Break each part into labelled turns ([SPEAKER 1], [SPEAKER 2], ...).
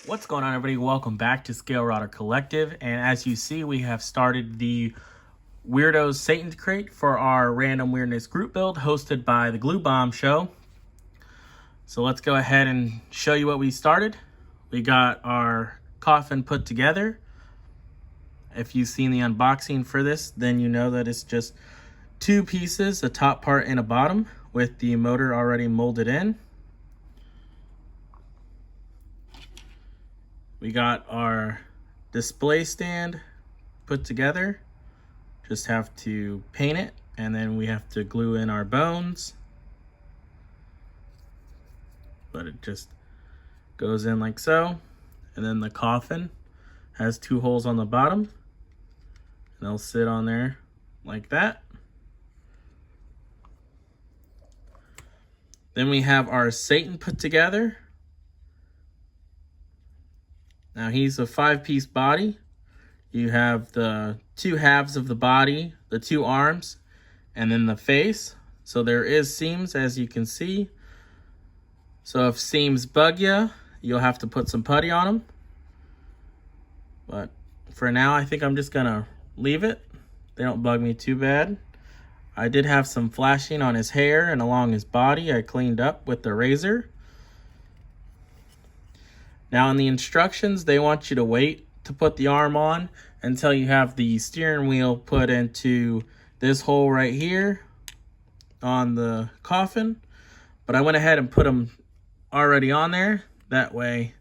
[SPEAKER 1] What's going on, everybody? Welcome back to Scale Router Collective. And as you see, we have started the Weird-Ohs Satan crate for our Random Weirdness Group Build hosted by the Glue Bomb Show. So let's go ahead and show you what we started. We got our coffin put together. If you've seen the unboxing for this, then you know that it's just two pieces, a top part and a bottom, with the motor already molded in. We got our display stand put together. Just have to paint it, and then we have to glue in our bones. But it just goes in like so. And then the coffin has two holes on the bottom, and they'll sit on there like that. Then we have our Satan put together. Now he's a 5-piece body. You have the two halves of the body, the two arms, and then the face. So there is seams, as you can see. So if seams bug you, you'll have to put some putty on them. But for now, I think I'm just gonna leave it. They don't bug me too bad. I did have some flashing on his hair and along his body. I cleaned up with the razor. Now in the instructions, they want you to wait to put the arm on until you have the steering wheel put into this hole right here on the coffin. But I went ahead and put them already on there. That way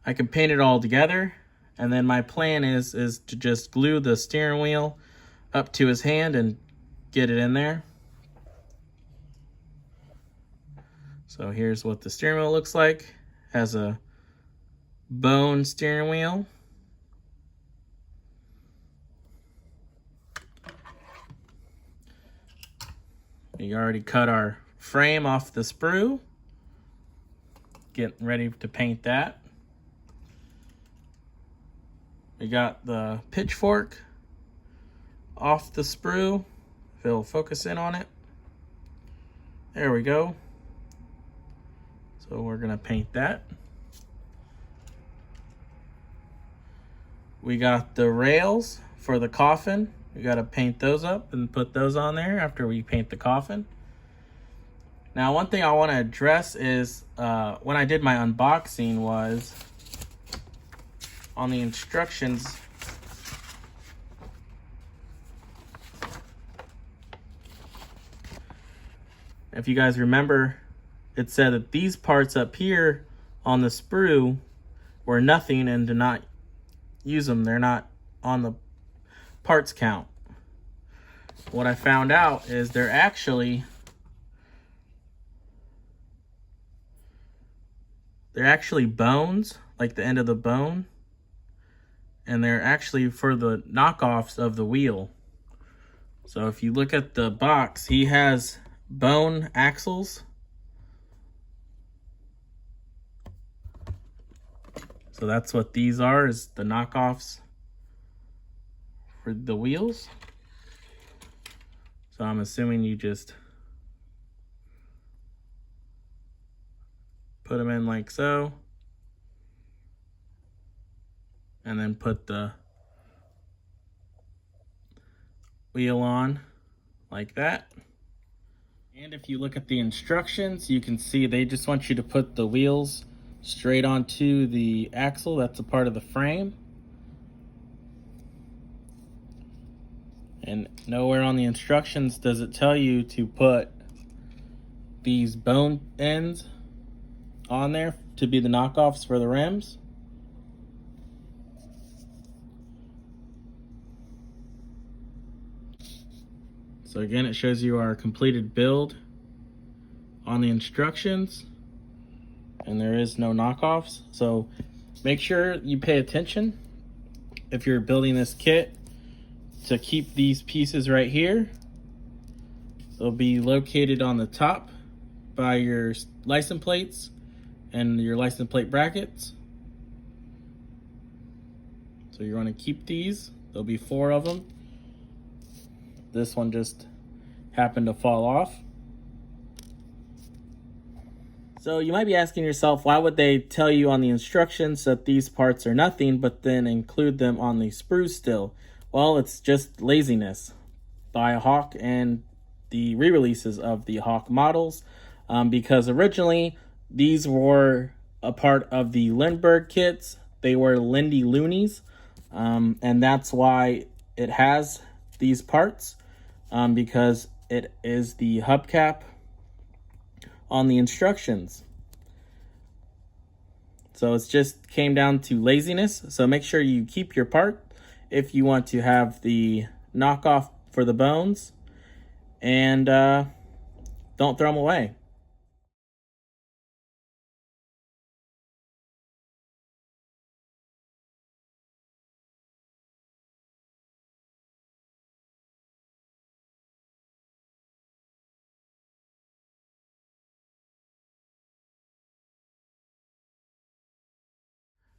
[SPEAKER 1] I can paint it all together. And then my plan is to just glue the steering wheel up to his hand and get it in there. So here's what the steering wheel looks like. Has a bone steering wheel. We already cut our frame off the sprue. Getting ready to paint that. We got the pitchfork off the sprue. If it'll focus in on it. There we go. So we're gonna paint that. We got the rails for the coffin. We got to paint those up and put those on there after we paint the coffin. Now, one thing I want to address is when I did my unboxing was on the instructions. If you guys remember, it said that these parts up here on the sprue were nothing and do not use them. They're not on the parts count. What I found out is they're actually bones, like the end of the bone, and they're actually for the knockoffs of the wheel. So if you look at the box, he has bone axles. So that's what these are, is the knockoffs for the wheels. So I'm assuming you just put them in like so, and then put the wheel on like that. And if you look at the instructions, you can see they just want you to put the wheels straight onto the axle. That's a part of the frame. And nowhere on the instructions does it tell you to put these bone ends on there to be the knockoffs for the rims. So again, it shows you our completed build on the instructions. And there is no knockoffs. So make sure you pay attention if you're building this kit to keep these pieces right here. They'll be located on the top by your license plates and your license plate brackets. So you're going to keep these. There'll be 4 of them. This one just happened to fall off. So you might be asking yourself, why would they tell you on the instructions that these parts are nothing, but then include them on the sprues still? Well, it's just laziness by Hawk and the re-releases of the Hawk models, because originally these were a part of the Lindbergh kits. They were Lindy Loonies, and that's why it has these parts, because it is the hubcap on the instructions. So it's just came down to laziness. So make sure you keep your part if you want to have the knockoff for the bones, and don't throw them away.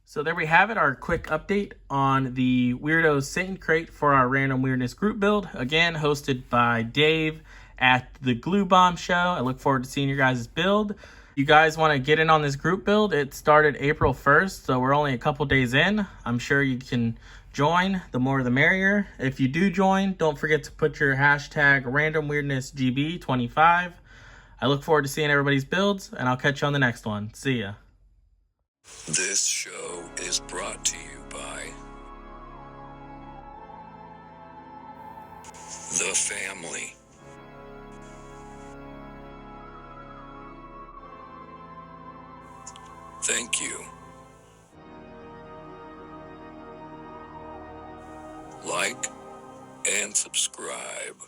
[SPEAKER 1] So there we have it, our quick update on the Weird-Ohs Satan Crate for our Random Weirdness Group Build. Again, hosted by Dave at the Glue Bomb Show. I look forward to seeing your guys' build. You guys want to get in on this group build? It started April 1st, so we're only a couple days in. I'm sure you can join. The more the merrier. If you do join, don't forget to put your hashtag randomweirdnessgb25. I look forward to seeing everybody's builds, and I'll catch you on the next one. See ya.
[SPEAKER 2] This show is brought to you by The Family. Thank you. Like and subscribe.